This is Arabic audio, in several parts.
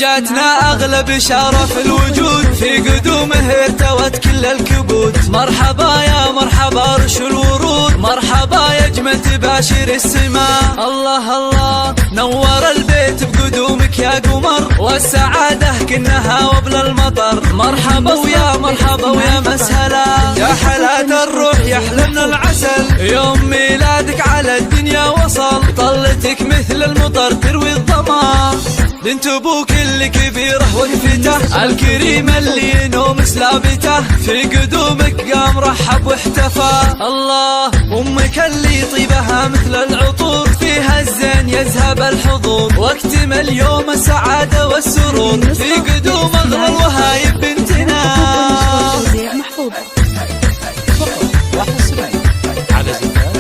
جاتنا أغلى بشارة في الوجود، في قدومه ارتوت كل الكبود. مرحبا يا مرحبا رش الورود، مرحبا يا جمة باشر السماء. الله الله نور البيت بقدومك يا قمر، والسعادة كنها وبل المطر. مرحبا ويا مرحبا ويا مسهلا، يا حلاة الروح يا حلم العسل. يوم ميلادك على الدنيا وصل، طلتك مثل المطر تروي الظما. بنت ابوك اللي كبيره وهفته، الكريم اللي ينوم سلابته. في قدومك قام رحب واحتفى. الله امك اللي طيبها مثل العطور، فيها الزين يذهب الحضور، واكتمل يوم السعاده والسرور. في قدوم اغلى الوهايب بنتنا. محفوظ على زفاف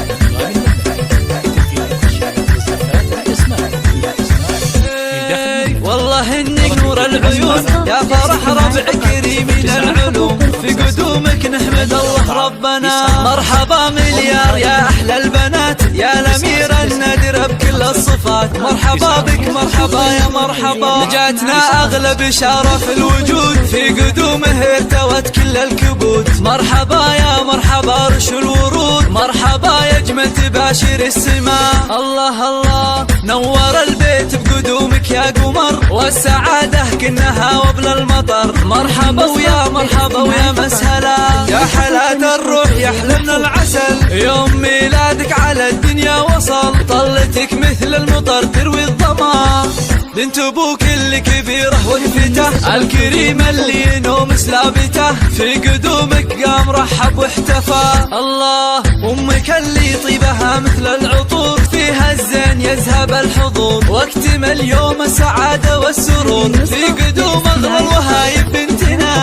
والله انك نور العيون، يا فرح ربع كريمين العلوم. في قدومك نحمد الله ربنا. مرحبا مليار يا احلى البنات، يا الاميره النادره بكل الصفات. مرحبا بك مرحبا يا مرحبا، جاتنا اغلى بشاره في الوجود، في قدومه ارتوت كل الكبود. مرحبا يا مرحبا رش الورود، مرحبا يا جمة باشر السماء. الله الله نور البيت بقدومك يا قمر، والسعادة كنها وبل المطر. مرحبا ويا مرحبا ويا مسهلا، يا حلاة الروح يا حلم العسل. يوم ميلادك على الدنيا وصل، طلتك مثل المطر تروي الظما. بنت ابوك اللي كبيره وهفته، الكريم اللي ينوم سلابته. في قدومك قام رحب واحتفى. الله امك اللي طيبها مثل العطور، فيها الزين يذهب الحضور، واكتمل يوم السعاده والسرور. في قدوم اغلى الوهايب بنتنا.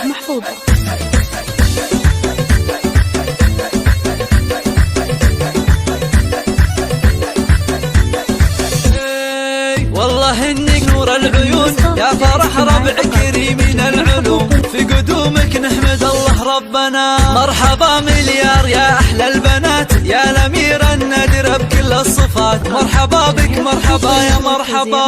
محفوظ والله انك نور العيون، يا فرح ربع كريمين العلوم. في قدومك نحمد الله ربنا. مرحبا مليار يا احلى البنات، يا الاميره النادره بكل الصفات. مرحبا بك مرحبا يا مرحبا.